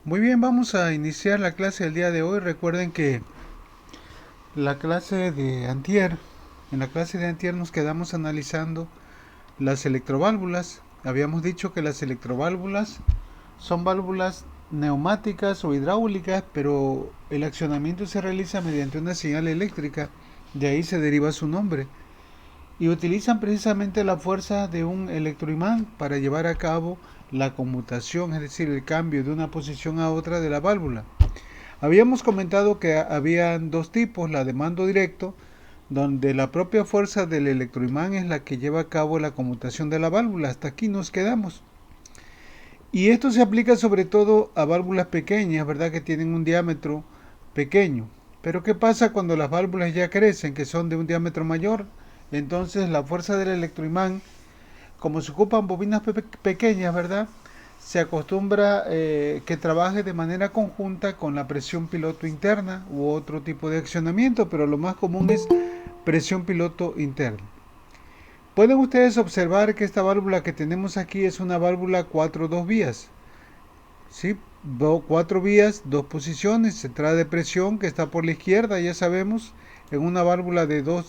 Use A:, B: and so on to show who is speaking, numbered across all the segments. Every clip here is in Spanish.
A: Muy bien, vamos a iniciar la clase del día de hoy. Recuerden que la clase de antier, en la clase de antier nos quedamos analizando las electroválvulas. Habíamos dicho que las electroválvulas son válvulas neumáticas o hidráulicas, pero el accionamiento se realiza mediante una señal eléctrica, de ahí se deriva su nombre, y utilizan precisamente la fuerza de un electroimán para llevar a cabo la conmutación, es decir, el cambio de una posición a otra de la válvula. Habíamos comentado que habían dos tipos, la de mando directo, donde la propia fuerza del electroimán es la que lleva a cabo la conmutación de la válvula. Hasta aquí nos quedamos. Y esto se aplica sobre todo a válvulas pequeñas, ¿verdad? Que tienen un diámetro pequeño. Pero ¿qué pasa cuando las válvulas ya crecen, que son de un diámetro mayor? Entonces la fuerza del electroimán, como se ocupan bobinas pequeñas, ¿verdad? Se acostumbra que trabaje de manera conjunta con la presión piloto interna u otro tipo de accionamiento, pero lo más común es presión piloto interna. Pueden ustedes observar que esta válvula que tenemos aquí es una válvula 4-2 vías. ¿Sí? 4 vías, 2 posiciones, entrada de presión que está por la izquierda, ya sabemos, en una válvula de 2-2,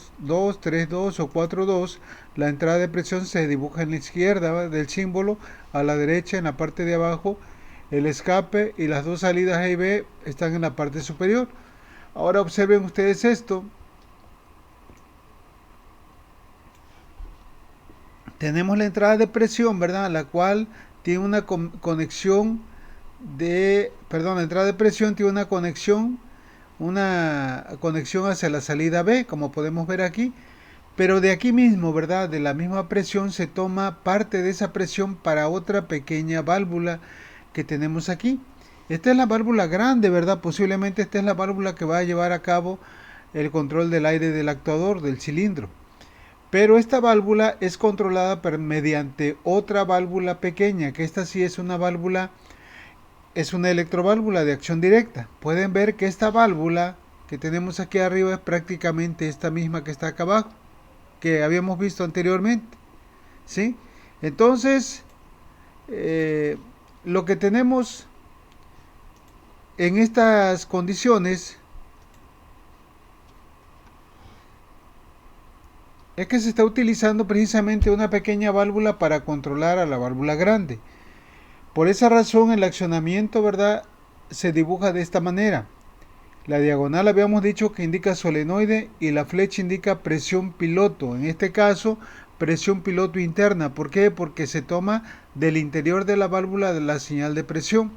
A: 3-2 o 4-2, la entrada de presión se dibuja en la izquierda, ¿va?, del símbolo, a la derecha en la parte de abajo, el escape y las dos salidas A y B están en la parte superior. Ahora observen ustedes esto. Tenemos la entrada de presión, ¿verdad? La cual tiene una conexión la entrada de presión tiene una conexión hacia la salida B, como podemos ver aquí, pero de aquí mismo, ¿verdad? De la misma presión se toma parte de esa presión para otra pequeña válvula que tenemos aquí. Esta es la válvula grande, ¿verdad? Posiblemente esta es la válvula que va a llevar a cabo el control del aire del actuador, del cilindro. Pero esta válvula es controlada mediante otra válvula pequeña, que esta sí es una electroválvula de acción directa. Pueden ver que esta válvula que tenemos aquí arriba es prácticamente esta misma que está acá abajo, que habíamos visto anteriormente, ¿sí? Entonces, lo que tenemos en estas condiciones es que se está utilizando precisamente una pequeña válvula para controlar a la válvula grande. Por esa razón el accionamiento, ¿verdad?, se dibuja de esta manera. La diagonal habíamos dicho que indica solenoide y la flecha indica presión piloto. En este caso, presión piloto interna. ¿Por qué? Porque se toma del interior de la válvula de la señal de presión.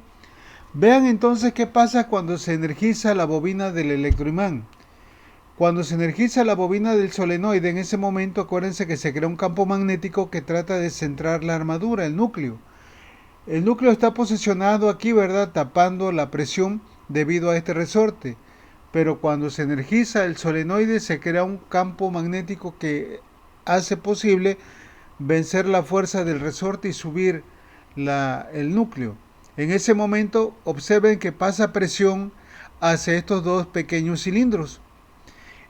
A: Vean entonces qué pasa cuando se energiza la bobina del electroimán. Cuando se energiza la bobina del solenoide, en ese momento acuérdense que se crea un campo magnético que trata de centrar la armadura, el núcleo. El núcleo está posicionado aquí, ¿verdad?, tapando la presión debido a este resorte. Pero cuando se energiza el solenoide se crea un campo magnético que hace posible vencer la fuerza del resorte y subir el núcleo. En ese momento observen que pasa presión hacia estos dos pequeños cilindros.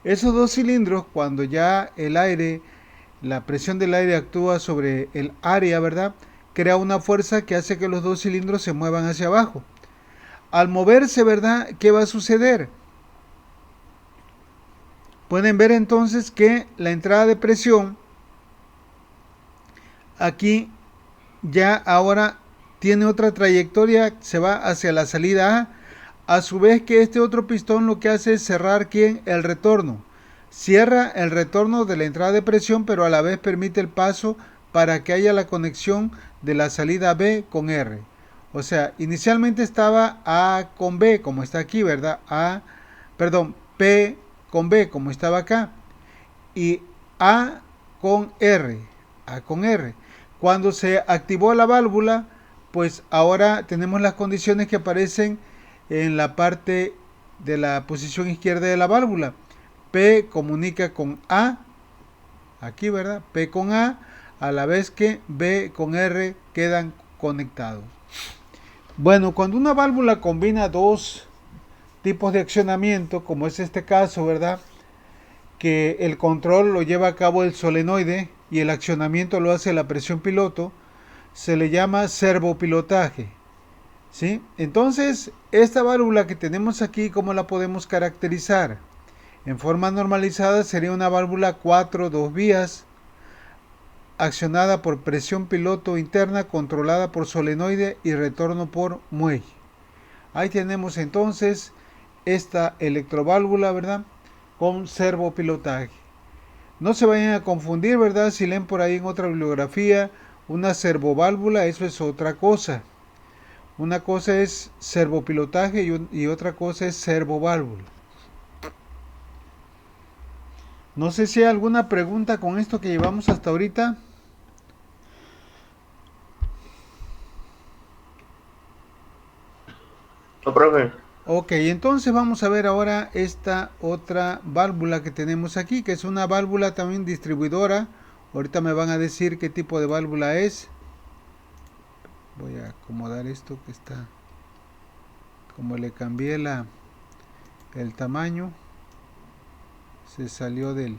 A: Esos dos cilindros, cuando ya la presión del aire actúa sobre el área, ¿verdad?, crea una fuerza que hace que los dos cilindros se muevan hacia abajo. Al moverse, ¿verdad?, ¿qué va a suceder? Pueden ver entonces que la entrada de presión aquí ya ahora tiene otra trayectoria, se va hacia la salida A su vez que este otro pistón lo que hace es cerrar el retorno. Cierra el retorno de la entrada de presión, pero a la vez permite el paso para que haya la conexión de la salida B con R. O sea, inicialmente estaba A con B, como está aquí, ¿verdad? P con B, como estaba acá. Y A con R. A con R. Cuando se activó la válvula, pues ahora tenemos las condiciones que aparecen en la parte de la posición izquierda de la válvula. P comunica con A, aquí, ¿verdad? P con A la vez que B con R quedan conectados. Bueno, cuando una válvula combina dos tipos de accionamiento, como es este caso, ¿verdad?, que el control lo lleva a cabo el solenoide y el accionamiento lo hace la presión piloto, se le llama servopilotaje. ¿Sí? Entonces, esta válvula que tenemos aquí, ¿cómo la podemos caracterizar? En forma normalizada sería una válvula 4 2 vías, accionada por presión piloto interna, controlada por solenoide y retorno por muelle. Ahí tenemos entonces esta electroválvula, ¿verdad? Con servopilotaje. No se vayan a confundir, ¿verdad? Si leen por ahí en otra bibliografía una servoválvula, eso es otra cosa. Una cosa es servopilotaje y otra cosa es servoválvula. No sé si hay alguna pregunta con esto que llevamos hasta ahorita.
B: No, profe.
A: Ok, entonces vamos a ver ahora esta otra válvula que tenemos aquí, que es una válvula también distribuidora. Ahorita me van a decir qué tipo de válvula es. Voy a acomodar esto que está, como le cambié el tamaño, se salió del...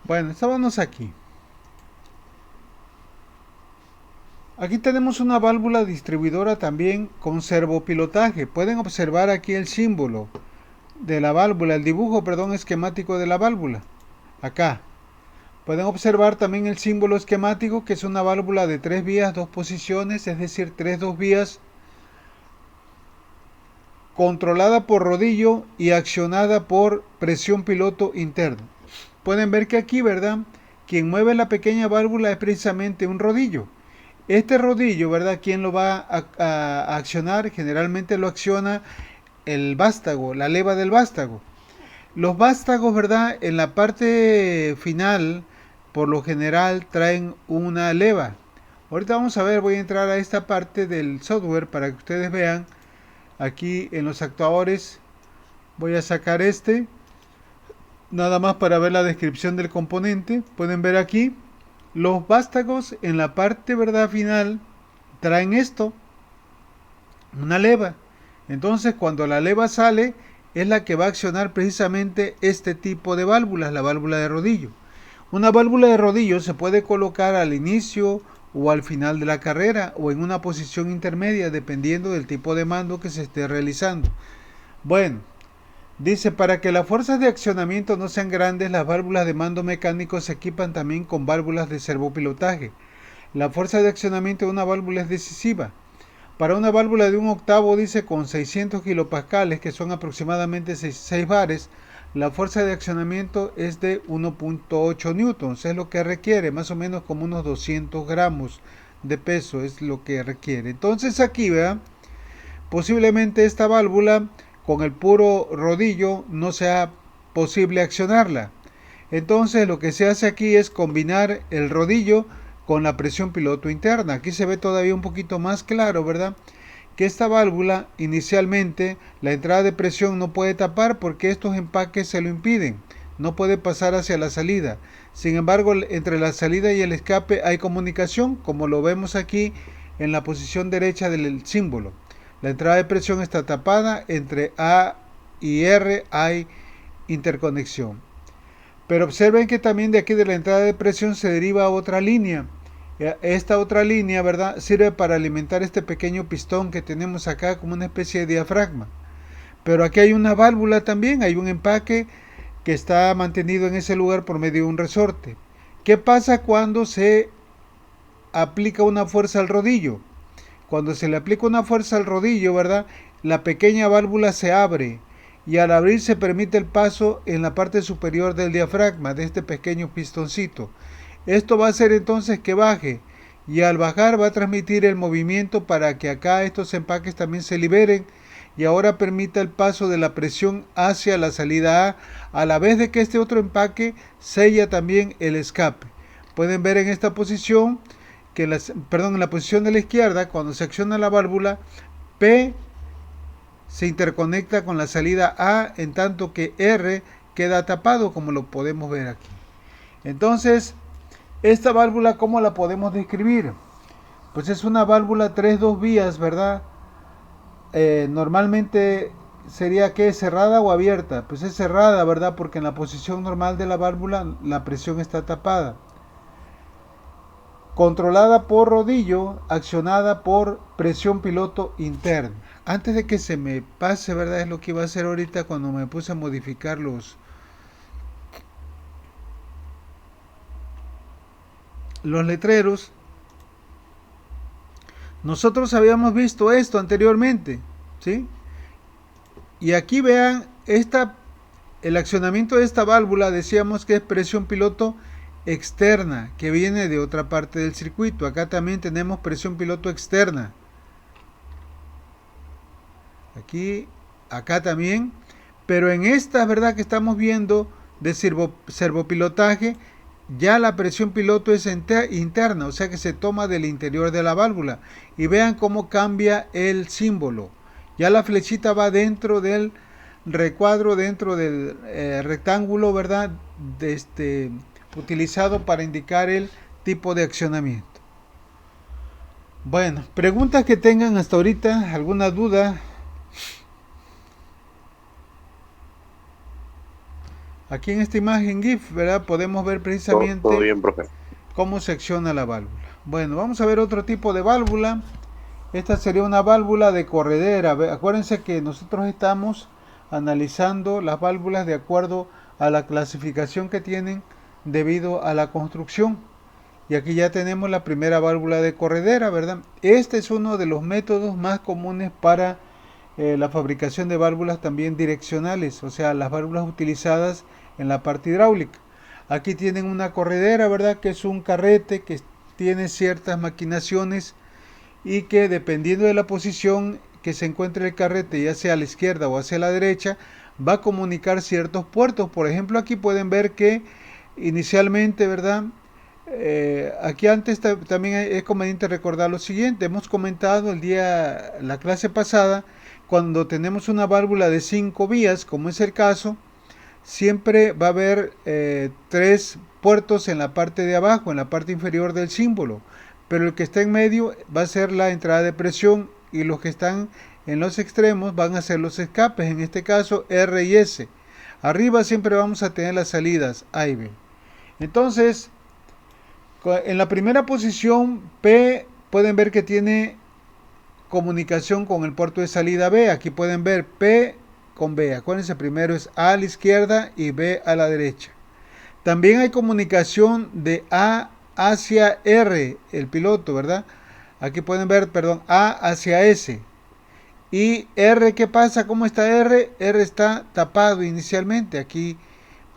A: Bueno, estábamos aquí. Aquí tenemos una válvula distribuidora también con servopilotaje. Pueden observar aquí el símbolo de la válvula, el dibujo, perdón, esquemático de la válvula. Acá. Pueden observar también el símbolo esquemático, que es una válvula de 3 vías, 2 posiciones, es decir, 3 2 vías, controlada por rodillo y accionada por presión piloto interna. Pueden ver que aquí, ¿verdad? Quien mueve la pequeña válvula es precisamente un rodillo. Este rodillo, ¿verdad? ¿Quién lo va a accionar? Generalmente lo acciona el vástago, la leva del vástago. Los vástagos, ¿verdad? En la parte final, por lo general, traen una leva. Ahorita vamos a ver, voy a entrar a esta parte del software para que ustedes vean. Aquí en los actuadores voy a sacar este, nada más para ver la descripción del componente. Pueden ver aquí, los vástagos en la parte, ¿verdad? Final, traen esto, una leva. Entonces, cuando la leva sale, es la que va a accionar precisamente este tipo de válvulas, la válvula de rodillo. Una válvula de rodillo se puede colocar al inicio o al final de la carrera o en una posición intermedia dependiendo del tipo de mando que se esté realizando. Bueno, dice, para que las fuerzas de accionamiento no sean grandes, las válvulas de mando mecánico se equipan también con válvulas de servopilotaje. La fuerza de accionamiento de una válvula es decisiva. Para una válvula de un octavo, dice, con 600 kilopascales, que son aproximadamente 6 bares, la fuerza de accionamiento es de 1.8 newtons, es lo que requiere, más o menos como unos 200 gramos de peso es lo que requiere. Entonces aquí, vean, posiblemente esta válvula con el puro rodillo no sea posible accionarla. Entonces lo que se hace aquí es combinar el rodillo con la presión piloto interna. Aquí se ve todavía un poquito más claro, ¿verdad? Que esta válvula inicialmente la entrada de presión no puede tapar porque estos empaques se lo impiden. No puede pasar hacia la salida. Sin embargo, entre la salida y el escape hay comunicación, como lo vemos aquí en la posición derecha del símbolo. La entrada de presión está tapada, entre A y R hay interconexión. Pero observen que también de aquí de la entrada de presión se deriva otra línea. Esta otra línea, ¿verdad?, sirve para alimentar este pequeño pistón que tenemos acá como una especie de diafragma. Pero aquí hay una válvula también, hay un empaque que está mantenido en ese lugar por medio de un resorte. ¿Qué pasa cuando se aplica una fuerza al rodillo? Cuando se le aplica una fuerza al rodillo, ¿verdad?, la pequeña válvula se abre y al abrir se permite el paso en la parte superior del diafragma de este pequeño pistoncito. Esto va a hacer entonces que baje y al bajar va a transmitir el movimiento para que acá estos empaques también se liberen y ahora permita el paso de la presión hacia la salida a la vez de que este otro empaque sella también el escape. Pueden ver en esta posición que en la posición de la izquierda, cuando se acciona la válvula, P se interconecta con la salida A, en tanto que R queda tapado, como lo podemos ver aquí. Entonces, esta válvula, ¿cómo la podemos describir? Pues es una válvula 3-2 vías, ¿verdad? Normalmente sería que cerrada o abierta. Pues es cerrada, ¿verdad? Porque en la posición normal de la válvula la presión está tapada. Controlada por rodillo, accionada por presión piloto interna. Antes de que se me pase, ¿verdad? Es lo que iba a hacer ahorita cuando me puse a modificar los letreros. Nosotros habíamos visto esto anteriormente, ¿sí? Y aquí vean el accionamiento de esta válvula. Decíamos que es presión piloto externa, que viene de otra parte del circuito. Acá también tenemos presión piloto externa. Aquí, acá también. Pero en esta, ¿verdad?, que estamos viendo de servopilotaje, ya la presión piloto es interna, o sea que se toma del interior de la válvula. Y vean cómo cambia el símbolo. Ya la flechita va dentro del recuadro, dentro del rectángulo, ¿verdad?, utilizado para indicar el tipo de accionamiento. Bueno, preguntas que tengan hasta ahorita, alguna duda. Aquí en esta imagen GIF, ¿verdad?, podemos ver precisamente
B: todo bien, profe,
A: cómo se acciona la válvula. Bueno, vamos a ver otro tipo de válvula. Esta sería una válvula de corredera. Acuérdense que nosotros estamos analizando las válvulas de acuerdo a la clasificación que tienen debido a la construcción. Y aquí ya tenemos la primera válvula de corredera, ¿verdad? Este es uno de los métodos más comunes para la fabricación de válvulas también direccionales, o sea, las válvulas utilizadas en la parte hidráulica. Aquí tienen una corredera, ¿verdad?, que es un carrete que tiene ciertas maquinaciones y que dependiendo de la posición que se encuentre el carrete, ya sea a la izquierda o hacia la derecha, va a comunicar ciertos puertos. Por ejemplo, aquí pueden ver que inicialmente, ¿verdad?, aquí antes también es conveniente recordar lo siguiente. Hemos comentado la clase pasada, cuando tenemos una válvula de 5 vías, como es el caso, siempre va a haber 3 puertos en la parte de abajo, en la parte inferior del símbolo, pero el que está en medio va a ser la entrada de presión y los que están en los extremos van a ser los escapes, en este caso R y S. Arriba siempre vamos a tener las salidas A y B. Entonces, en la primera posición, P, pueden ver que tiene comunicación con el puerto de salida B. Aquí pueden ver P con B. Acuérdense, primero es A la izquierda y B a la derecha. También hay comunicación de A hacia R, el piloto, ¿verdad? Aquí pueden ver, perdón, A hacia S. Y R, ¿qué pasa? ¿Cómo está R? R está tapado inicialmente. Aquí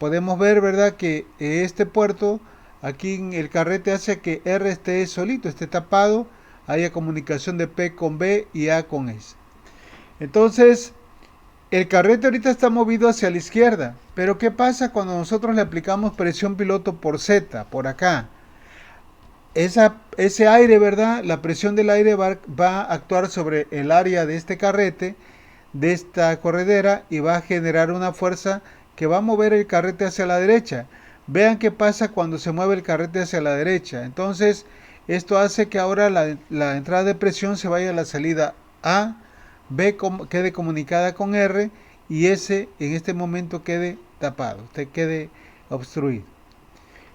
A: podemos ver, ¿verdad?, que este puerto, aquí en el carrete, hace que R esté solito, esté tapado, haya comunicación de P con B y A con S. Entonces, el carrete ahorita está movido hacia la izquierda, pero ¿qué pasa cuando nosotros le aplicamos presión piloto por Z, por acá? Ese aire, ¿verdad?, la presión del aire va a actuar sobre el área de este carrete, de esta corredera, y va a generar una fuerza que va a mover el carrete hacia la derecha. Vean qué pasa cuando se mueve el carrete hacia la derecha. Entonces, esto hace que ahora la entrada de presión se vaya a la salida A, B quede comunicada con R y S en este momento quede tapado, quede obstruido.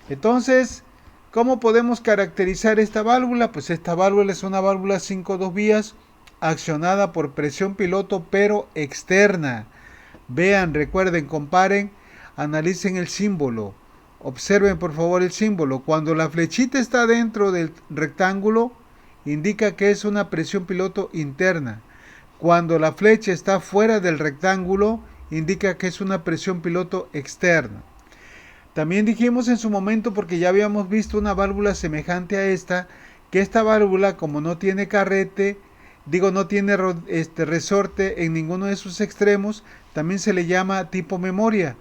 A: Entonces, ¿cómo podemos caracterizar esta válvula? Pues esta válvula es una válvula 5-2 vías accionada por presión piloto pero externa. Vean, recuerden, comparen, analicen el símbolo. Observen por favor el símbolo. Cuando la flechita está dentro del rectángulo, indica que es una presión piloto interna. Cuando la flecha está fuera del rectángulo, indica que es una presión piloto externa. También dijimos en su momento, porque ya habíamos visto una válvula semejante a esta, que esta válvula, como no tiene carrete, no tiene resorte en ninguno de sus extremos, también se le llama tipo memoria,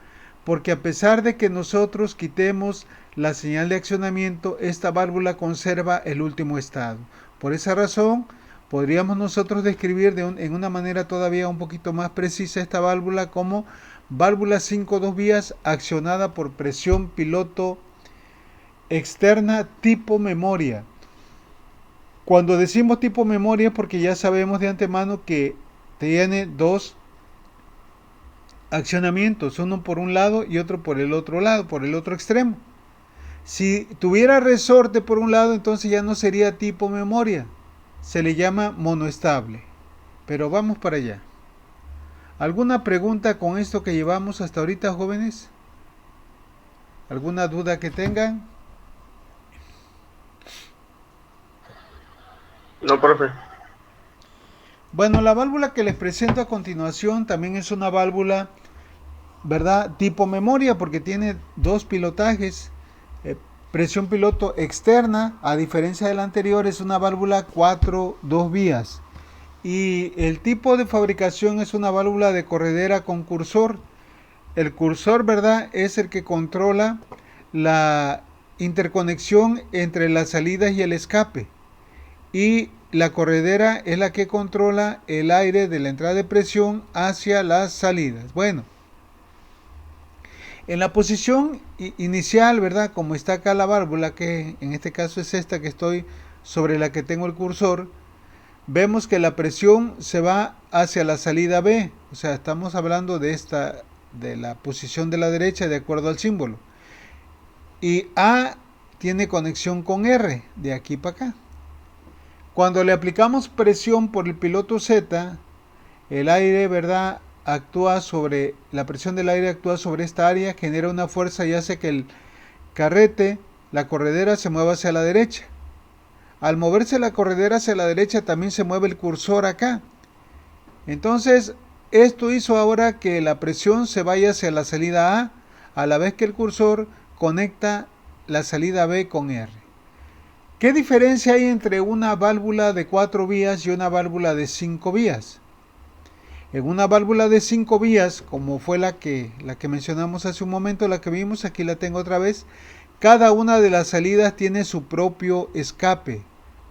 A: porque a pesar de que nosotros quitemos la señal de accionamiento, esta válvula conserva el último estado. Por esa razón, podríamos nosotros describir en una manera todavía un poquito más precisa esta válvula como válvula 5 vías accionada por presión piloto externa tipo memoria. Cuando decimos tipo memoria, porque ya sabemos de antemano que tiene dos accionamientos, uno por un lado y otro por el otro lado, por el otro extremo. Si tuviera resorte por un lado, entonces ya no sería tipo memoria, se le llama monoestable. Pero vamos para allá. ¿Alguna pregunta con esto que llevamos hasta ahorita, jóvenes? ¿Alguna duda que tengan?
B: No, profe.
A: Bueno, la válvula que les presento a continuación también es una válvula, ¿verdad? Tipo memoria, porque tiene dos pilotajes. Presión piloto externa, a diferencia de la anterior, es una válvula 2 vías. Y el tipo de fabricación es una válvula de corredera con cursor. El cursor, ¿verdad?, es el que controla la interconexión entre las salidas y el escape. Y la corredera es la que controla el aire de la entrada de presión hacia las salidas. Bueno, en la posición inicial, ¿verdad?, como está acá la válvula, que en este caso es esta que estoy sobre la que tengo el cursor, vemos que la presión se va hacia la salida B. O sea, estamos hablando de la posición de la derecha de acuerdo al símbolo. Y A tiene conexión con R, de aquí para acá. Cuando le aplicamos presión por el piloto Z, el aire, ¿verdad?, la presión del aire actúa sobre esta área, genera una fuerza y hace que el carrete, la corredera, se mueva hacia la derecha. Al moverse la corredera hacia la derecha, también se mueve el cursor acá. Entonces, esto hizo ahora que la presión se vaya hacia la salida a la vez que el cursor conecta la salida B con R. ¿Qué diferencia hay entre una válvula de 4 vías y una válvula de 5 vías? En una válvula de 5 vías, como fue la que mencionamos hace un momento, la que vimos, aquí la tengo otra vez, cada una de las salidas tiene su propio escape,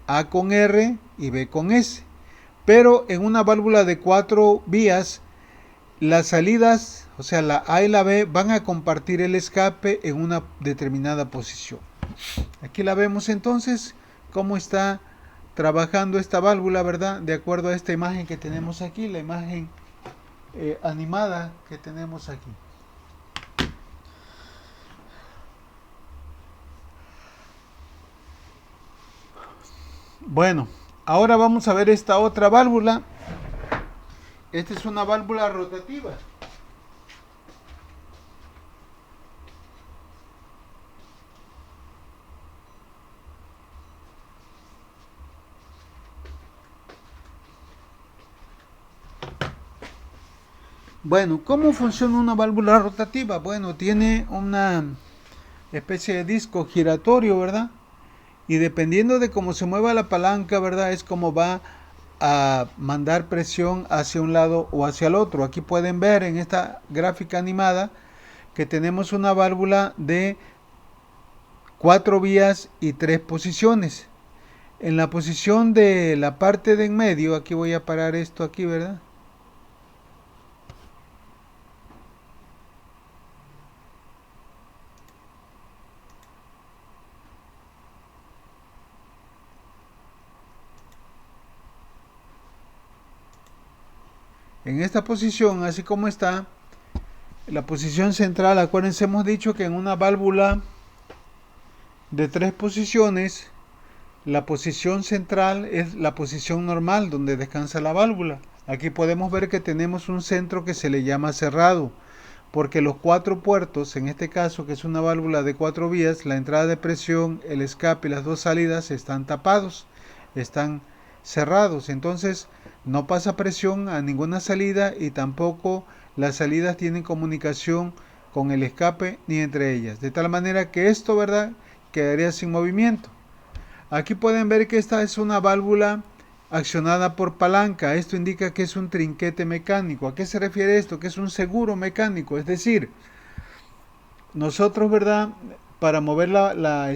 A: A con R y B con S. Pero en una válvula de 4 vías, las salidas, o sea, la A y la B, van a compartir el escape en una determinada posición. Aquí la vemos entonces, cómo está trabajando esta válvula, ¿verdad? De acuerdo a esta imagen que tenemos aquí, la imagen animada que tenemos aquí. Bueno, ahora vamos a ver esta otra válvula. Esta es una válvula rotativa. Bueno, ¿cómo funciona una válvula rotativa? Bueno, tiene una especie de disco giratorio, ¿verdad? Y dependiendo de cómo se mueva la palanca, ¿verdad?, es como va a mandar presión hacia un lado o hacia el otro. Aquí pueden ver en esta gráfica animada que tenemos una válvula de 4 vías y 3 posiciones. En la posición de la parte de en medio, aquí voy a parar esto aquí, ¿verdad? En esta posición, así como está, la posición central, acuérdense, hemos dicho que en una válvula de 3 posiciones, la posición central es la posición normal donde descansa la válvula. Aquí podemos ver que tenemos un centro que se le llama cerrado, porque los 4 puertos, en este caso que es una válvula de 4 vías, la entrada de presión, el escape y las 2 salidas están tapados, están cerrados. Entonces no pasa presión a ninguna salida y tampoco las salidas tienen comunicación con el escape ni entre ellas. De tal manera que esto, ¿verdad?, quedaría sin movimiento. Aquí pueden ver que esta es una válvula accionada por palanca. Esto indica que es un trinquete mecánico. ¿A qué se refiere esto? Que es un seguro mecánico. Es decir, nosotros, ¿verdad? Para mover la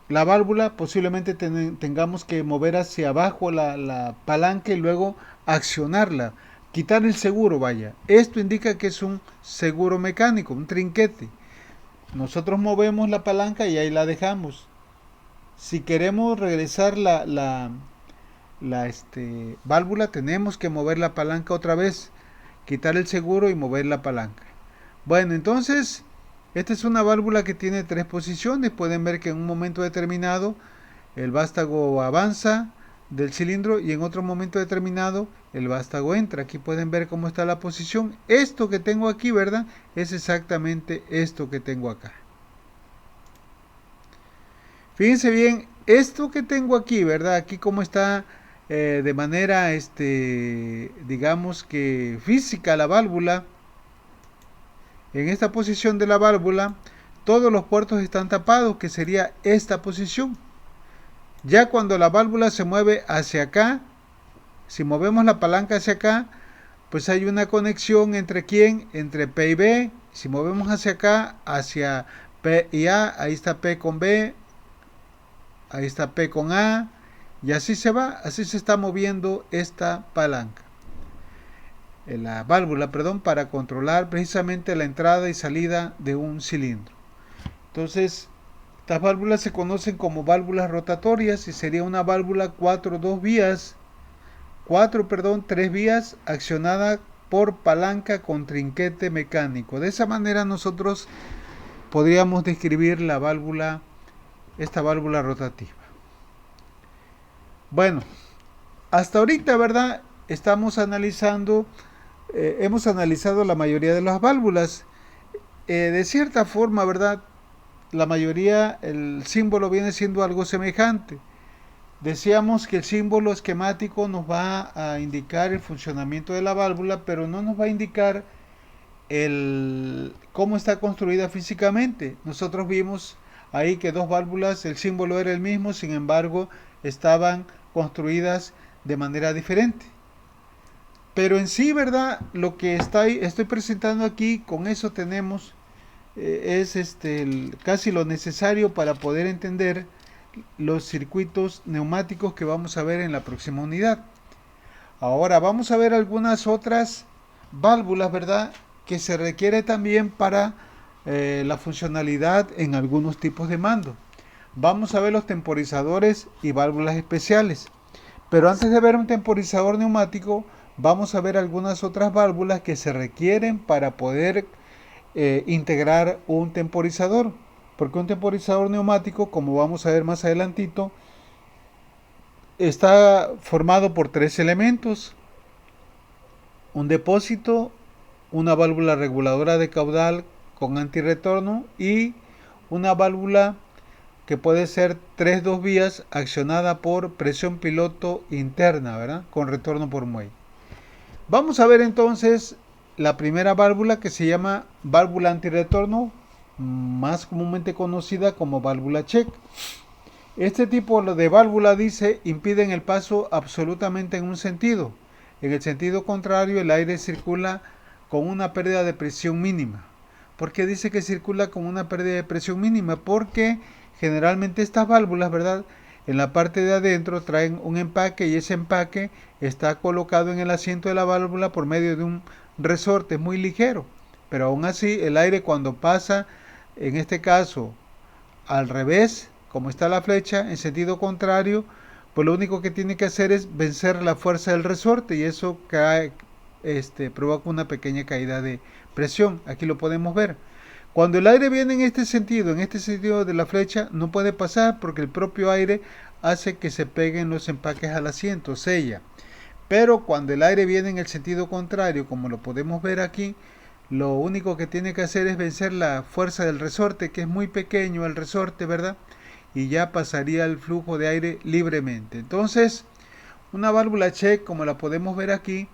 A: válvula, posiblemente tengamos que mover hacia abajo la palanca y luego accionarla. Quitar el seguro, vaya. Esto indica que es un seguro mecánico, un trinquete. Nosotros movemos la palanca y ahí la dejamos. Si queremos regresar la válvula, tenemos que mover la palanca otra vez, quitar el seguro y mover la palanca. Bueno, entonces, esta es una válvula que tiene tres posiciones. Pueden ver que en un momento determinado el vástago avanza del cilindro y en otro momento determinado el vástago entra. Aquí pueden ver cómo está la posición. Esto que tengo aquí, ¿verdad? Es exactamente esto que tengo acá. Fíjense bien, esto que tengo aquí, ¿verdad? Aquí como está de manera, digamos que física la válvula. En esta posición de la válvula, todos los puertos están tapados, que sería esta posición. Ya cuando la válvula se mueve hacia acá, si movemos la palanca hacia acá, pues hay una conexión entre quién, entre P y B. Si movemos hacia acá, hacia P y A, ahí está P con B, ahí está P con A, y así se va, así se está moviendo esta palanca. La válvula, perdón, para controlar precisamente la entrada y salida de un cilindro. Entonces, estas válvulas se conocen como válvulas rotatorias y sería una válvula 3 vías accionada por palanca con trinquete mecánico. De esa manera nosotros podríamos describir esta válvula rotativa. Bueno, hasta ahorita, ¿verdad? Hemos analizado la mayoría de las válvulas. De cierta forma, ¿verdad? La mayoría, el símbolo viene siendo algo semejante. Decíamos que el símbolo esquemático nos va a indicar el funcionamiento de la válvula, pero no nos va a indicar cómo está construida físicamente. Nosotros vimos ahí que dos válvulas, el símbolo era el mismo, sin embargo, estaban construidas de manera diferente. Pero en sí, ¿verdad? Lo que estoy presentando aquí, con eso tenemos, es casi lo necesario para poder entender los circuitos neumáticos que vamos a ver en la próxima unidad. Ahora vamos a ver algunas otras válvulas, ¿verdad? Que se requiere también para la funcionalidad en algunos tipos de mando. Vamos a ver los temporizadores y válvulas especiales. Pero antes de ver un temporizador neumático, vamos a ver algunas otras válvulas que se requieren para poder integrar un temporizador. Porque un temporizador neumático, como vamos a ver más adelantito, está formado por tres elementos: un depósito, una válvula reguladora de caudal con antirretorno y una válvula que puede ser 2 vías accionada por presión piloto interna, ¿verdad? Con retorno por muelle. Vamos a ver entonces la primera válvula, que se llama válvula antirretorno, más comúnmente conocida como válvula check. Este tipo de válvula, dice, impiden el paso absolutamente en un sentido. En el sentido contrario, el aire circula con una pérdida de presión mínima. ¿Por qué dice que circula con una pérdida de presión mínima? Porque generalmente estas válvulas, ¿verdad?, en la parte de adentro traen un empaque, y ese empaque está colocado en el asiento de la válvula por medio de un resorte muy ligero. Pero aún así, el aire, cuando pasa, en este caso al revés, como está la flecha, en sentido contrario, pues lo único que tiene que hacer es vencer la fuerza del resorte, y eso provoca una pequeña caída de presión. Aquí lo podemos ver. Cuando el aire viene en este sentido de la flecha, no puede pasar porque el propio aire hace que se peguen los empaques al asiento, sella. Pero cuando el aire viene en el sentido contrario, como lo podemos ver aquí, lo único que tiene que hacer es vencer la fuerza del resorte, que es muy pequeño el resorte, ¿verdad? Y ya pasaría el flujo de aire libremente. Entonces, una válvula check, como la podemos ver aquí,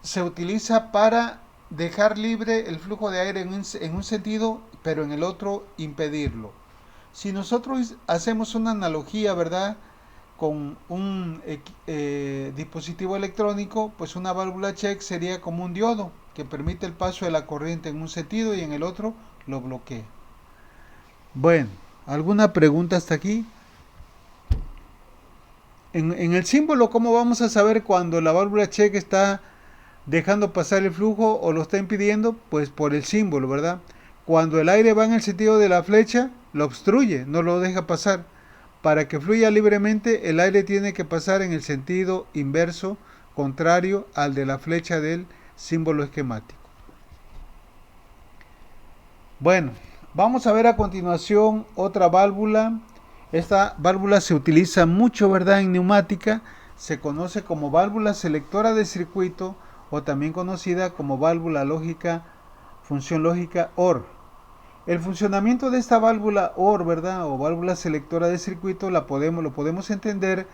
A: se utiliza para dejar libre el flujo de aire en un sentido, pero en el otro impedirlo. Si nosotros hacemos una analogía, ¿verdad?, con un dispositivo electrónico, pues una válvula check sería como un diodo que permite el paso de la corriente en un sentido y en el otro lo bloquea. Bueno, ¿alguna pregunta hasta aquí? En el símbolo, ¿cómo vamos a saber cuando la válvula check está dejando pasar el flujo o lo está impidiendo? Pues por el símbolo, ¿verdad? Cuando el aire va en el sentido de la flecha, lo obstruye, no lo deja pasar. Para que fluya libremente, el aire tiene que pasar en el sentido inverso, contrario al de la flecha del símbolo esquemático. Bueno, vamos a ver a continuación otra válvula. Esta válvula se utiliza mucho, ¿verdad?, en neumática. Se conoce como válvula selectora de circuito o también conocida como válvula lógica, función lógica OR. El funcionamiento de esta válvula OR, ¿verdad?, o válvula selectora de circuito, lo podemos entender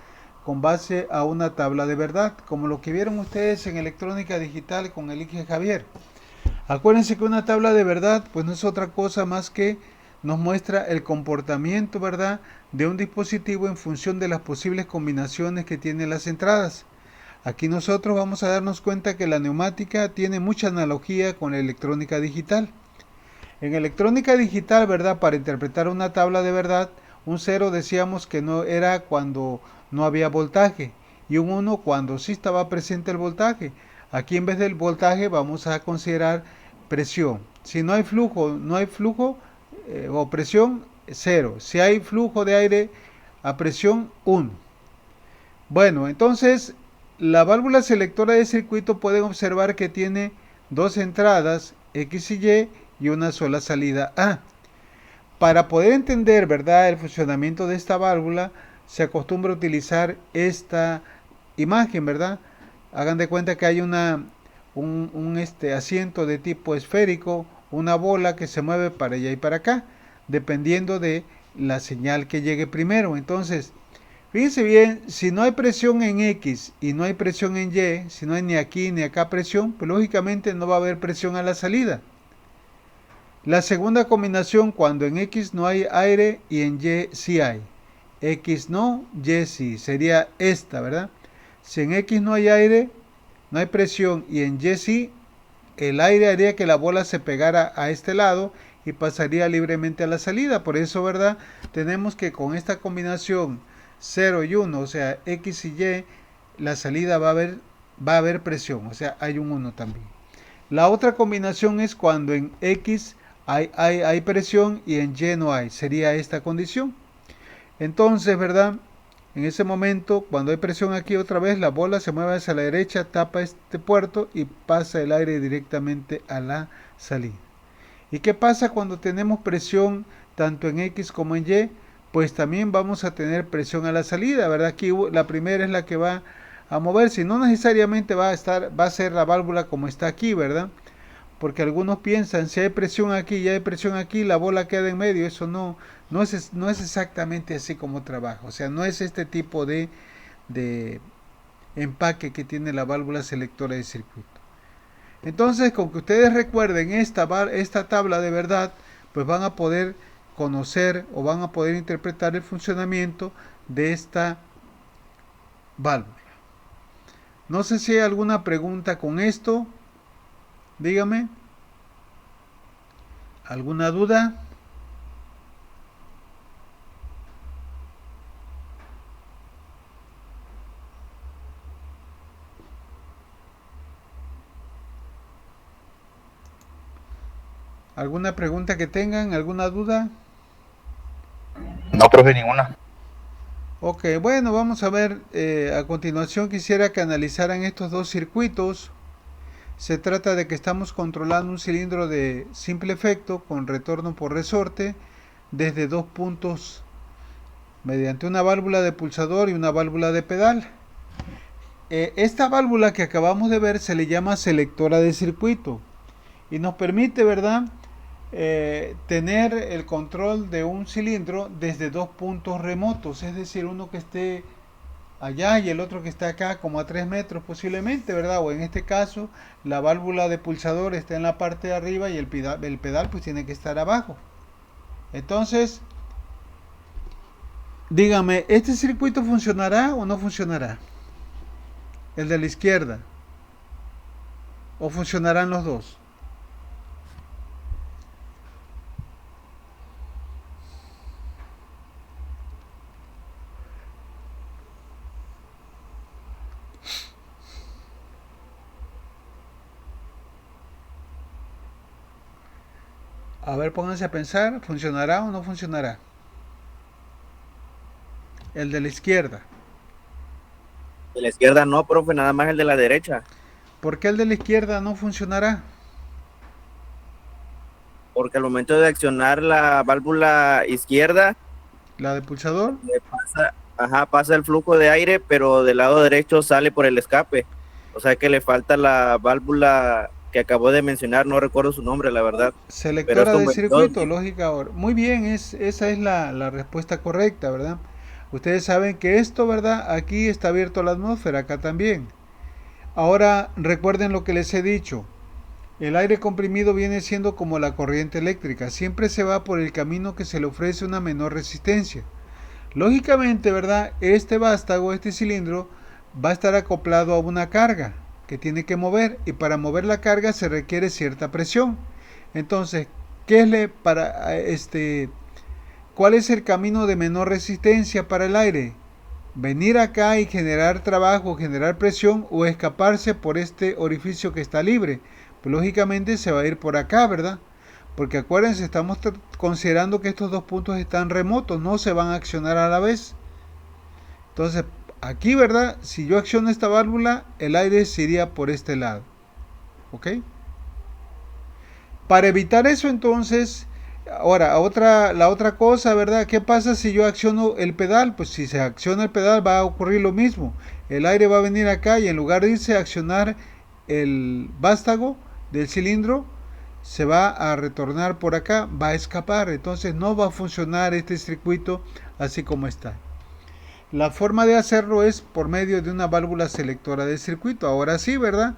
A: con base a una tabla de verdad, como lo que vieron ustedes en electrónica digital con el Ige Javier. Acuérdense que una tabla de verdad pues no es otra cosa más que nos muestra el comportamiento, ¿verdad?, de un dispositivo en función de las posibles combinaciones que tiene las entradas. Aquí nosotros vamos a darnos cuenta que la neumática tiene mucha analogía con la electrónica digital. En electrónica digital, ¿verdad?, para interpretar una tabla de verdad, un 0 decíamos que no era cuando no había voltaje y un 1 cuando sí estaba presente el voltaje. Aquí en vez del voltaje vamos a considerar presión. Si no hay flujo o presión, 0. Si hay flujo de aire a presión, 1. Bueno, entonces la válvula selectora de circuito pueden observar que tiene dos entradas X y Y una sola salida A. Para poder entender, ¿verdad?, el funcionamiento de esta válvula, se acostumbra a utilizar esta imagen, ¿verdad? Hagan de cuenta que hay un asiento de tipo esférico, una bola que se mueve para allá y para acá, dependiendo de la señal que llegue primero. Entonces, fíjense bien, si no hay presión en X y no hay presión en Y, si no hay ni aquí ni acá presión, pues lógicamente no va a haber presión a la salida. La segunda combinación, cuando en X no hay aire y en Y sí hay. X no, Y sí, sería esta, ¿verdad? Si en X no hay aire, no hay presión y en Y sí, el aire haría que la bola se pegara a este lado y pasaría libremente a la salida. Por eso, ¿verdad?, tenemos que con esta combinación 0 y 1, o sea, X y Y, la salida va a haber presión, o sea, hay un 1 también. La otra combinación es cuando en X hay presión y en Y no hay, sería esta condición. Entonces, ¿verdad?, en ese momento, cuando hay presión aquí otra vez, la bola se mueve hacia la derecha, tapa este puerto y pasa el aire directamente a la salida. ¿Y qué pasa cuando tenemos presión tanto en X como en Y? Pues también vamos a tener presión a la salida, ¿verdad? Aquí la primera es la que va a moverse y no necesariamente va a ser la válvula como está aquí, ¿verdad? Porque algunos piensan, si hay presión aquí y hay presión aquí, la bola queda en medio. Eso no es exactamente así como trabaja. O sea, no es este tipo de empaque que tiene la válvula selectora de circuito. Entonces, con que ustedes recuerden esta tabla de verdad, pues van a poder conocer o van a poder interpretar el funcionamiento de esta válvula. No sé si hay alguna pregunta con esto. Dígame. ¿Alguna duda? ¿Alguna pregunta que tengan? ¿Alguna duda?
B: No, profe, ninguna.
A: Ok, bueno, vamos a ver. A continuación quisiera que analizaran estos dos circuitos. Se trata de que estamos controlando un cilindro de simple efecto con retorno por resorte desde dos puntos mediante una válvula de pulsador y una válvula de pedal. Esta válvula que acabamos de ver se le llama selectora de circuito y nos permite, ¿verdad?, tener el control de un cilindro desde dos puntos remotos, es decir, uno que esté allá y el otro que está acá como a 3 metros posiblemente, ¿verdad? O en este caso la válvula de pulsador está en la parte de arriba y el pedal pues tiene que estar abajo. Entonces Dígame, ¿este circuito funcionará o no funcionará? El de la izquierda. ¿O funcionarán los dos? A ver, pónganse a pensar, ¿funcionará o no funcionará? El de la izquierda.
C: De la izquierda no, profe, nada más el de la derecha.
A: ¿Por qué el de la izquierda no funcionará?
C: Porque al momento de accionar la válvula izquierda,
A: ¿La de pulsador?
C: pasa el flujo de aire, pero del lado derecho sale por el escape. O sea que le falta la válvula que acabo de mencionar, no recuerdo su nombre, la verdad.
A: Selectora de circuito, lógica. Muy bien, esa es la respuesta correcta, ¿verdad? Ustedes saben que esto, ¿verdad? Aquí está abierto a la atmósfera, acá también. Ahora recuerden lo que les he dicho. El aire comprimido viene siendo como la corriente eléctrica. Siempre se va por el camino que se le ofrece una menor resistencia. Lógicamente, ¿verdad? Este vástago, este cilindro, va a estar acoplado a una carga que tiene que mover, y para mover la carga se requiere cierta presión. Entonces, ¿cuál es el camino de menor resistencia para el aire? Venir acá y generar trabajo, generar presión, o escaparse por este orificio que está libre. Pues lógicamente se va a ir por acá, ¿verdad? Porque acuérdense, estamos considerando que estos dos puntos están remotos, no se van a accionar a la vez. Entonces, aquí, ¿verdad? Si yo acciono esta válvula, el aire se iría por este lado. ¿Ok? Para evitar eso, entonces, ahora, la otra cosa, ¿verdad? ¿Qué pasa si yo acciono el pedal? Pues si se acciona el pedal va a ocurrir lo mismo. El aire va a venir acá y en lugar de irse a accionar el vástago del cilindro, se va a retornar por acá, va a escapar. Entonces no va a funcionar este circuito así como está. La forma de hacerlo es por medio de una válvula selectora de circuito. Ahora sí, ¿verdad?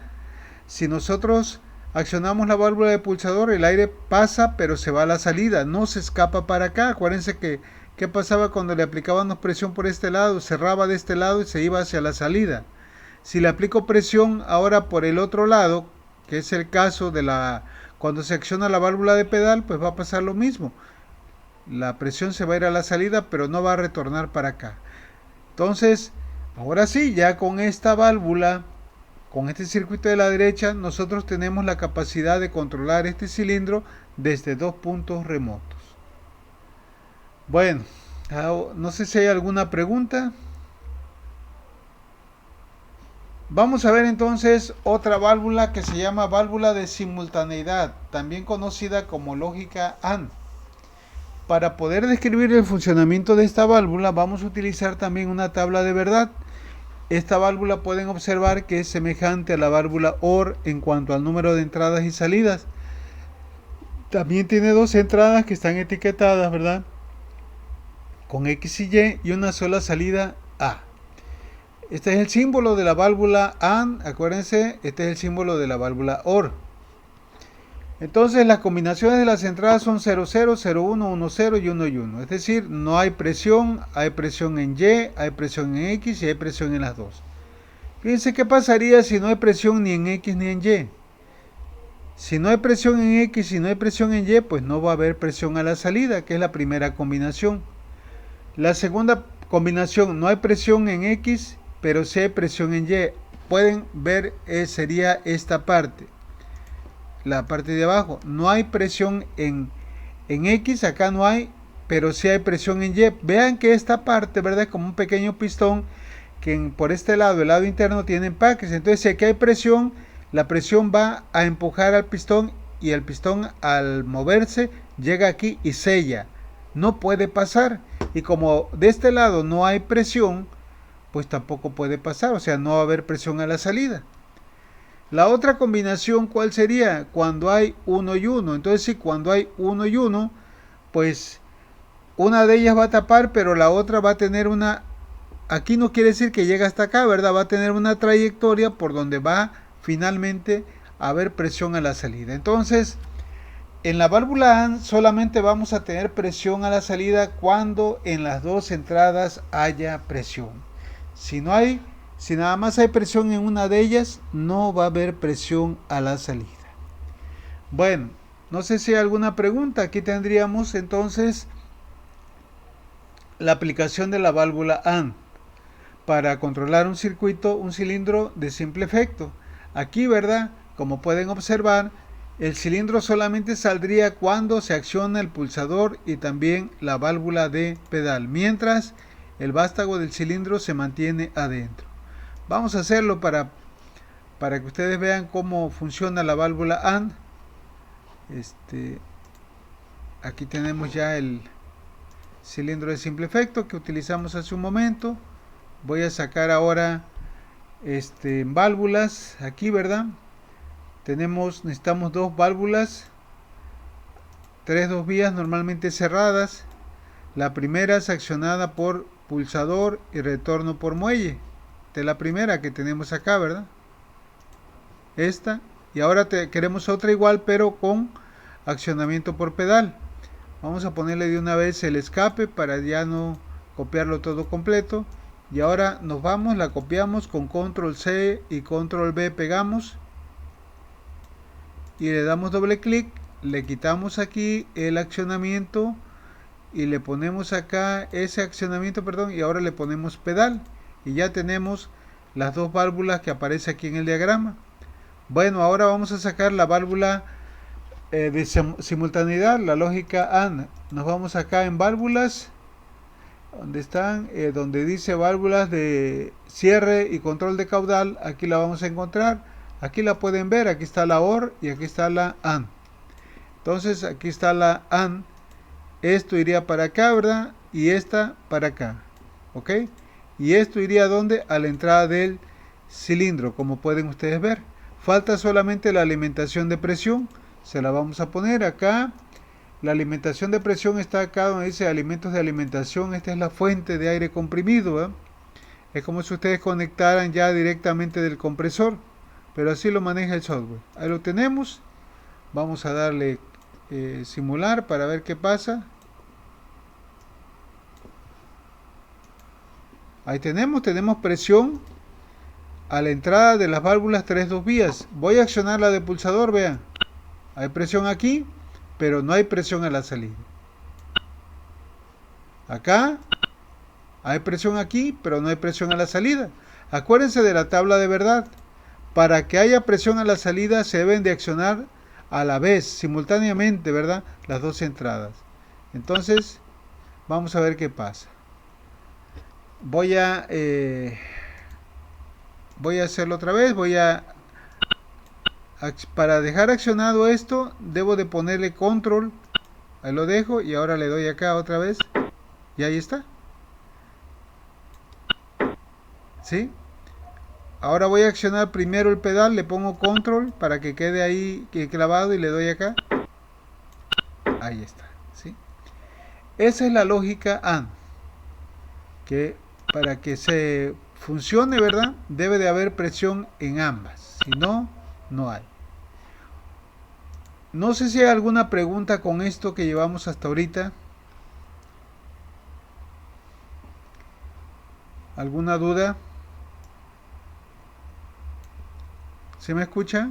A: Si nosotros accionamos la válvula de pulsador, el aire pasa pero se va a la salida, no se escapa para acá. Acuérdense que ¿qué pasaba cuando le aplicábamos presión por este lado? Cerraba de este lado y se iba hacia la salida. Si le aplico presión ahora por el otro lado, que es el caso de cuando se acciona la válvula de pedal, pues va a pasar lo mismo. La presión se va a ir a la salida, pero no va a retornar para acá. Entonces, ahora sí, ya con esta válvula, con este circuito de la derecha, nosotros tenemos la capacidad de controlar este cilindro desde dos puntos remotos. Bueno, no sé si hay alguna pregunta. Vamos a ver entonces otra válvula que se llama válvula de simultaneidad, también conocida como lógica AND. Para poder describir el funcionamiento de esta válvula vamos a utilizar también una tabla de verdad. Esta válvula pueden observar que es semejante a la válvula OR en cuanto al número de entradas y salidas. También tiene dos entradas que están etiquetadas, ¿verdad? Con X y Y una sola salida A. Este es el símbolo de la válvula AND, acuérdense, este es el símbolo de la válvula OR. Entonces las combinaciones de las entradas son 00, 01, 10 y 1 y 1. Es decir, no hay presión en Y, hay presión en X y hay presión en las dos. Fíjense qué pasaría si no hay presión ni en X ni en Y. Si no hay presión en X y no hay presión en Y, pues no va a haber presión a la salida, que es la primera combinación. La segunda combinación, no hay presión en X, pero sí hay presión en Y. Pueden ver, sería esta parte. La parte de abajo, no hay presión en X, acá no hay, pero sí hay presión en Y. Vean que esta parte, ¿verdad? Es como un pequeño pistón que por este lado, el lado interno, tiene empaques. Entonces, si aquí hay presión, la presión va a empujar al pistón y el pistón al moverse llega aquí y sella. No puede pasar. Y como de este lado no hay presión, pues tampoco puede pasar. O sea, no va a haber presión a la salida. La otra combinación, ¿cuál sería? Cuando hay 1 y 1. Entonces, si cuando hay 1 y 1, pues una de ellas va a tapar, pero la otra va a tener una... Aquí no quiere decir que llega hasta acá, ¿verdad? Va a tener una trayectoria por donde va finalmente a haber presión a la salida. Entonces, En la válvula AND solamente vamos a tener presión a la salida cuando en las dos entradas haya presión. Si nada más hay presión en una de ellas, no va a haber presión a la salida. Bueno, no sé si hay alguna pregunta. Aquí tendríamos entonces la aplicación de la válvula AND para controlar un circuito, un cilindro de simple efecto. Aquí, ¿verdad? Como pueden observar, el cilindro solamente saldría cuando se acciona el pulsador y también la válvula de pedal, mientras el vástago del cilindro se mantiene adentro. Vamos a hacerlo para que ustedes vean cómo funciona la válvula AND. Aquí tenemos ya el cilindro de simple efecto que utilizamos hace un momento. Voy a sacar ahora válvulas aquí, ¿verdad? Necesitamos dos válvulas, 2 vías normalmente cerradas. La primera es accionada por pulsador y retorno por muelle. De la primera que tenemos acá, ¿verdad? Esta. Y ahora queremos otra igual, pero con accionamiento por pedal. Vamos a ponerle de una vez el escape para ya no copiarlo todo completo. Y ahora nos vamos, la copiamos con control C y control V, pegamos. Y le damos doble clic, le quitamos aquí el accionamiento y le ponemos acá ese accionamiento, perdón, y ahora le ponemos pedal. Y ya tenemos las dos válvulas que aparece aquí en el diagrama. Bueno, ahora vamos a sacar la válvula de simultaneidad, la lógica AND. Nos vamos acá en válvulas, donde están, donde dice válvulas de cierre y control de caudal. Aquí la vamos a encontrar. Aquí la pueden ver, aquí está la OR y aquí está la AND. Entonces aquí está la AND. Esto iría para acá, ¿verdad? Y esta para acá. ¿Ok? Y esto iría ¿dónde? A la entrada del cilindro, como pueden ustedes ver. Falta solamente la alimentación de presión. Se la vamos a poner acá. La alimentación de presión está acá donde dice alimentos de alimentación. Esta es la fuente de aire comprimido, ¿verdad? Es como si ustedes conectaran ya directamente del compresor. Pero así lo maneja el software. Ahí lo tenemos. Vamos a darle simular para ver qué pasa. Ahí tenemos presión a la entrada de las válvulas 2 vías. Voy a accionar la de pulsador, vean. Hay presión aquí, pero no hay presión a la salida. Acá hay presión aquí, pero no hay presión a la salida. Acuérdense de la tabla de verdad. Para que haya presión a la salida se deben de accionar a la vez, simultáneamente, ¿verdad? Las dos entradas. Entonces, vamos a ver qué pasa. Voy a hacerlo otra vez. Para dejar accionado esto, debo de ponerle control. Ahí lo dejo y ahora le doy acá otra vez. Y ahí está. ¿Sí? Ahora voy a accionar primero el pedal, le pongo control para que quede ahí clavado y le doy acá. Ahí está, ¿sí? Esa es la lógica AND. Que para que se funcione, ¿verdad? Debe de haber presión en ambas. Si no, no hay. No sé si hay alguna pregunta con esto que llevamos hasta ahorita. ¿Alguna duda? ¿Se me escucha?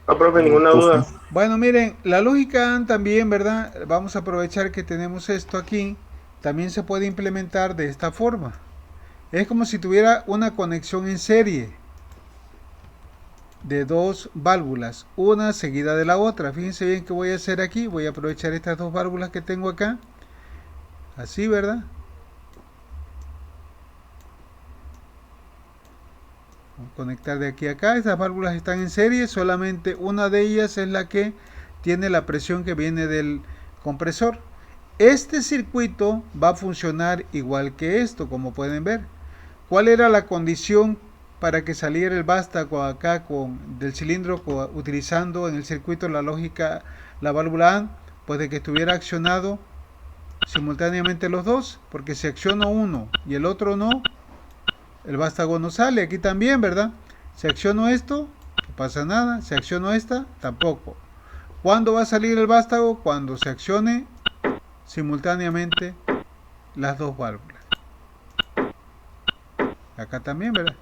D: No, profe, ninguna duda.
A: Bueno, miren, la lógica AND también, ¿verdad? Vamos a aprovechar que tenemos esto aquí. También se puede implementar de esta forma. Es como si tuviera una conexión en serie de dos válvulas, una seguida de la otra. Fíjense bien qué voy a hacer aquí. Voy a aprovechar estas dos válvulas que tengo acá. Así, ¿verdad? Conectar de aquí a acá. Estas válvulas están en serie, solamente una de ellas es la que tiene la presión que viene del compresor. Este circuito va a funcionar igual que esto, como pueden ver. ¿Cuál era la condición para que saliera el vástago acá del cilindro utilizando en el circuito la lógica, la válvula AND? Pues de que estuviera accionado simultáneamente los dos, porque si acciono uno y el otro no, el vástago no sale. Aquí también, ¿verdad? Si acciono esto, pasa nada. Si acciono esta, tampoco. ¿Cuándo va a salir el vástago? Cuando se accione simultáneamente las dos válvulas. Acá también, ¿verdad?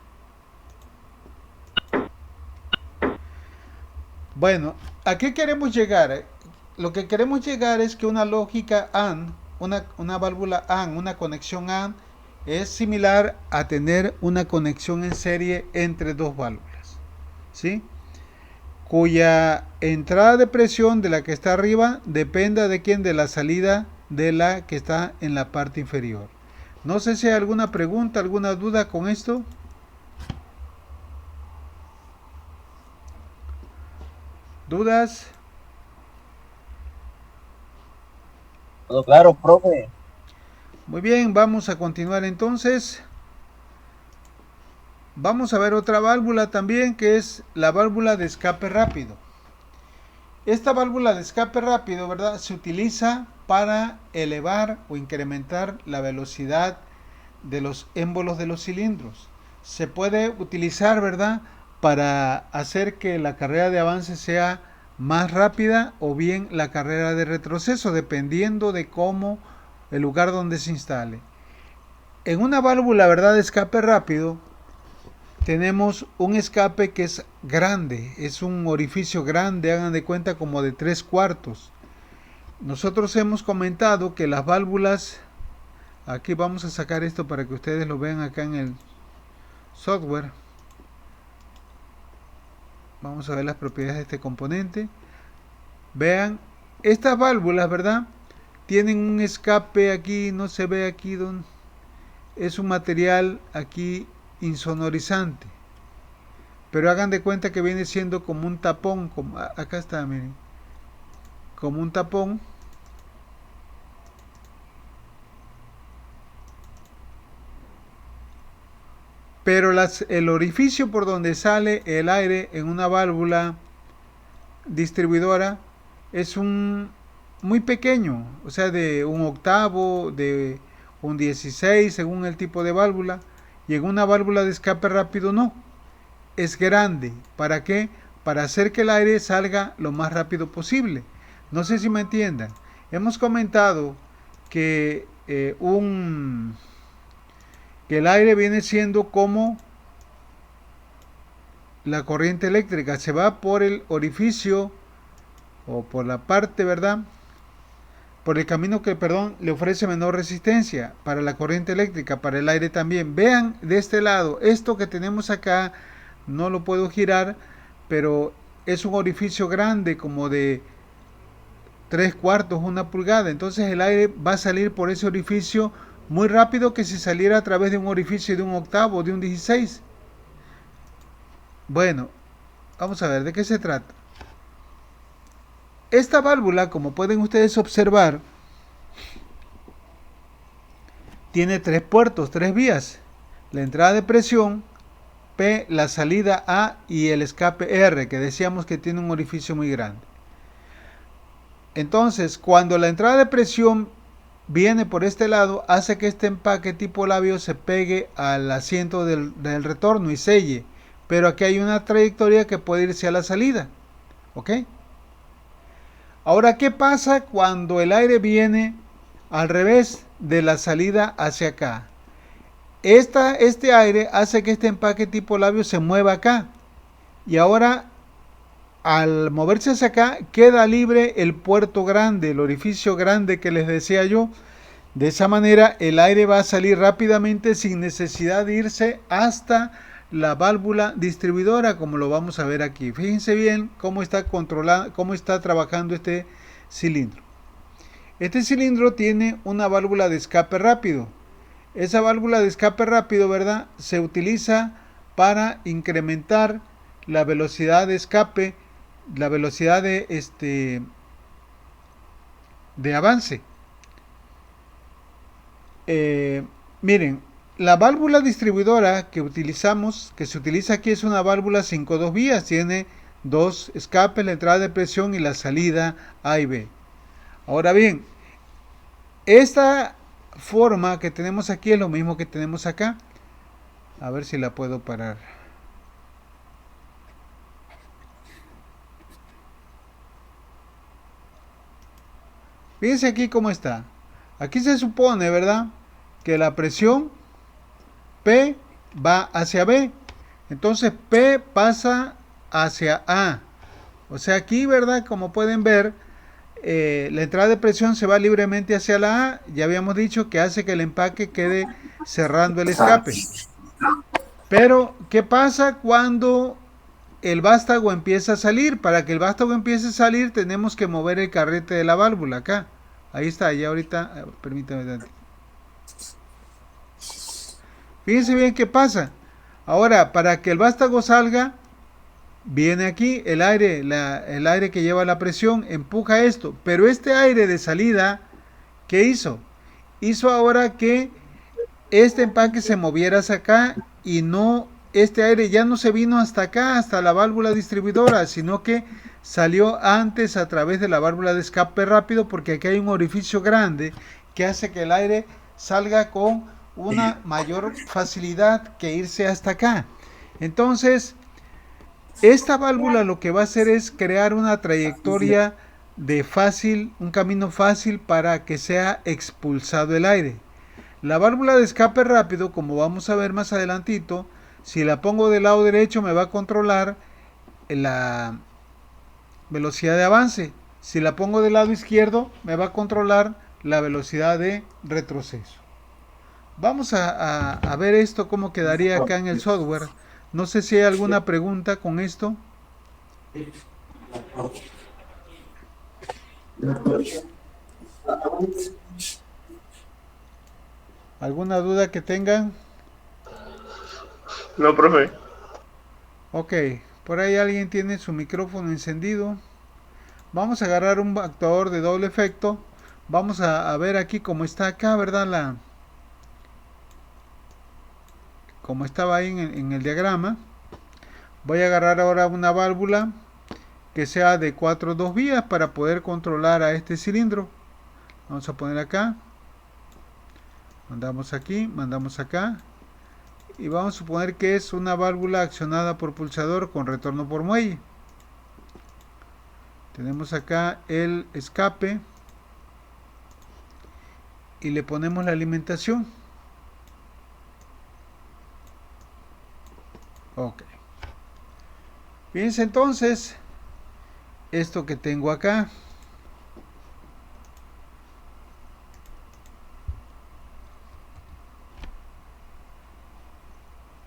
A: Bueno, ¿a qué queremos llegar? Lo que queremos llegar es que una lógica AND, una válvula AND, una conexión AND, es similar a tener una conexión en serie entre dos válvulas, ¿sí? Cuya entrada de presión de la que está arriba dependa de quién, de la salida de la que está en la parte inferior. No sé si hay alguna pregunta, alguna duda con esto. ¿Dudas?
E: Todo claro, profe.
A: Muy bien, vamos a continuar entonces. Vamos a ver otra válvula también, que es la válvula de escape rápido. Esta válvula de escape rápido, ¿verdad?, se utiliza para elevar o incrementar la velocidad de los émbolos de los cilindros. Se puede utilizar, ¿verdad?, para hacer que la carrera de avance sea más rápida o bien la carrera de retroceso, dependiendo de cómo el lugar donde se instale. En una válvula, ¿verdad?, de escape rápido, tenemos un escape que es grande, es un orificio grande, hagan de cuenta como de 3/4. Nosotros hemos comentado que las válvulas, aquí vamos a sacar esto para que ustedes lo vean acá en el software. Vamos a ver las propiedades de este componente. Vean, estas válvulas, ¿verdad?, tienen un escape aquí, no se ve aquí, donde es un material aquí insonorizante, pero hagan de cuenta que viene siendo como un tapón, como acá está, miren, como un tapón, pero el orificio por donde sale el aire en una válvula distribuidora es muy pequeño, o sea, de 1/8, de 1/16, según el tipo de válvula. Y en una válvula de escape rápido no, es grande. ¿Para qué? Para hacer que el aire salga lo más rápido posible. No sé si me entiendan. Hemos comentado que, que el aire viene siendo como la corriente eléctrica. Se va por el orificio o por la parte, ¿verdad?, por el camino que, le ofrece menor resistencia para la corriente eléctrica, para el aire también. Vean de este lado, esto que tenemos acá, no lo puedo girar, pero es un orificio grande, como de 3/4, 1 pulgada. Entonces el aire va a salir por ese orificio muy rápido que si saliera a través de un orificio de 1/8, de 1/16. Bueno, vamos a ver, ¿de qué se trata? Esta válvula, como pueden ustedes observar, tiene 3 puertos, 3 vías. La entrada de presión P, la salida A y el escape R, que decíamos que tiene un orificio muy grande. Entonces, cuando la entrada de presión viene por este lado, hace que este empaque tipo labio se pegue al asiento del retorno y selle. Pero aquí hay una trayectoria que puede irse a la salida. ¿Ok? Ahora, ¿qué pasa cuando el aire viene al revés de la salida hacia acá? Este aire hace que este empaque tipo labio se mueva acá. Y ahora, al moverse hacia acá, queda libre el puerto grande, el orificio grande que les decía yo. De esa manera, el aire va a salir rápidamente sin necesidad de irse hasta la válvula distribuidora, como lo vamos a ver aquí. Fíjense bien cómo está controlado, cómo está trabajando este cilindro. Este cilindro tiene una válvula de escape rápido. Esa válvula de escape rápido, ¿verdad?, se utiliza para incrementar la velocidad de escape, la velocidad de avance. Miren, la válvula distribuidora que utilizamos, que se utiliza aquí, es una válvula 5-2 vías. Tiene 2 escapes, la entrada de presión y la salida A y B. Ahora bien, esta forma que tenemos aquí es lo mismo que tenemos acá. A ver si la puedo parar. Fíjense aquí cómo está. Aquí se supone, ¿verdad?, que la presión P va hacia B. Entonces P pasa hacia A. O sea, aquí, ¿verdad?, como pueden ver, la entrada de presión se va libremente hacia la A. Ya habíamos dicho que hace que el empaque quede cerrando el escape. Pero, ¿qué pasa cuando el vástago empieza a salir? Para que el vástago empiece a salir, tenemos que mover el carrete de la válvula acá. Ahí está, ya ahorita, permítame. Fíjense bien qué pasa. Ahora, para que el vástago salga, viene aquí el aire, el aire que lleva la presión, empuja esto. Pero este aire de salida, ¿qué hizo? Hizo ahora que este empaque se moviera hacia acá y no, este aire ya no se vino hasta acá, hasta la válvula distribuidora, sino que salió antes a través de la válvula de escape rápido, porque aquí hay un orificio grande que hace que el aire salga con una mayor facilidad que irse hasta acá. Entonces, esta válvula lo que va a hacer es crear una trayectoria de fácil, un camino fácil para que sea expulsado el aire. La válvula de escape rápido, como vamos a ver más adelantito, si la pongo del lado derecho me va a controlar la velocidad de avance. Si la pongo del lado izquierdo me va a controlar la velocidad de retroceso. Vamos a ver esto cómo quedaría acá en el software. No sé si hay alguna pregunta con esto. ¿Alguna duda que tengan?
D: No, profe.
A: Ok, por ahí alguien tiene su micrófono encendido. Vamos a agarrar un actuador de doble efecto. Vamos a ver aquí cómo está acá, ¿verdad? Como estaba ahí en el diagrama. Voy a agarrar ahora una válvula que sea de 4 vías para poder controlar a este cilindro. Vamos a poner acá. Mandamos aquí, mandamos acá. Y vamos a suponer que es una válvula accionada por pulsador con retorno por muelle. Tenemos acá el escape. Y le ponemos la alimentación. Ok. Fíjense entonces esto que tengo acá.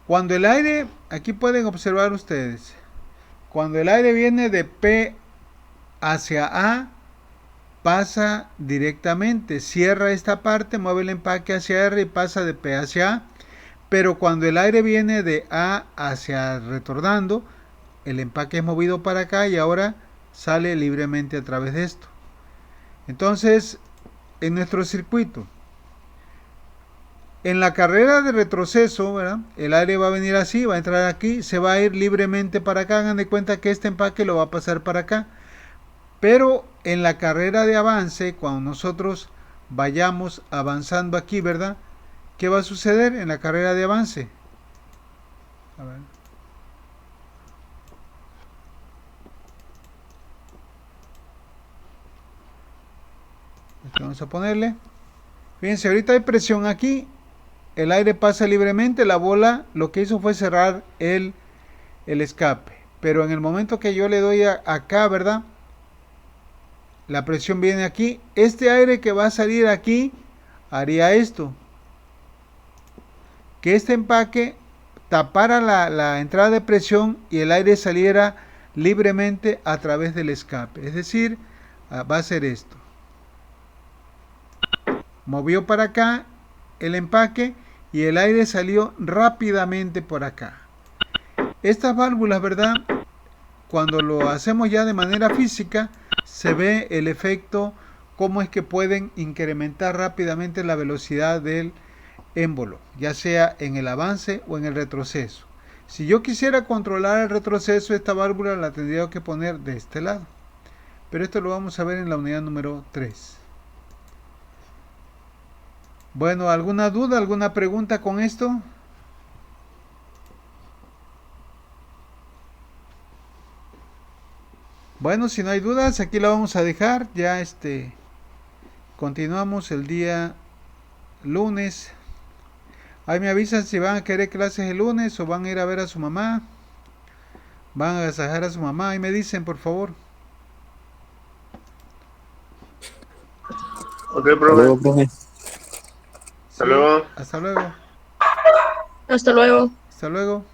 A: Cuando el aire, aquí pueden observar ustedes, cuando el aire viene de P hacia A, pasa directamente, cierra esta parte, mueve el empaque hacia R y pasa de P hacia A. Pero cuando el aire viene de A hacia retornando, el empaque es movido para acá y ahora sale libremente a través de esto. Entonces, en nuestro circuito, en la carrera de retroceso, ¿verdad?, el aire va a venir así, va a entrar aquí, se va a ir libremente para acá. Hagan de cuenta que este empaque lo va a pasar para acá. Pero en la carrera de avance, cuando nosotros vayamos avanzando aquí, ¿verdad?, ¿qué va a suceder en la carrera de avance? A ver. Vamos a ponerle. Fíjense, ahorita hay presión aquí. El aire pasa libremente. La bola lo que hizo fue cerrar el escape. Pero en el momento que yo le doy acá, ¿verdad?, la presión viene aquí. Este aire que va a salir aquí haría esto. Que este empaque tapara la entrada de presión y el aire saliera libremente a través del escape. Es decir, va a ser esto. Movió para acá el empaque y el aire salió rápidamente por acá. Estas válvulas, ¿verdad?, cuando lo hacemos ya de manera física, se ve el efecto, cómo es que pueden incrementar rápidamente la velocidad del émbolo, ya sea en el avance o en el retroceso. Si yo quisiera controlar el retroceso, esta válvula la tendría que poner de este lado. Pero esto lo vamos a ver en la unidad número 3. Bueno, ¿alguna duda, alguna pregunta con esto? Bueno, si no hay dudas, aquí la vamos a dejar. Ya Continuamos el día lunes. Ahí me avisan si van a querer clases el lunes o van a ir a ver a su mamá. Van a agasajar a su mamá. Ahí me dicen, por favor.
D: Ok,
E: Hasta
D: profe.
E: luego, profe.
D: Hasta luego.
A: Hasta luego.
F: Hasta luego.
A: Hasta luego.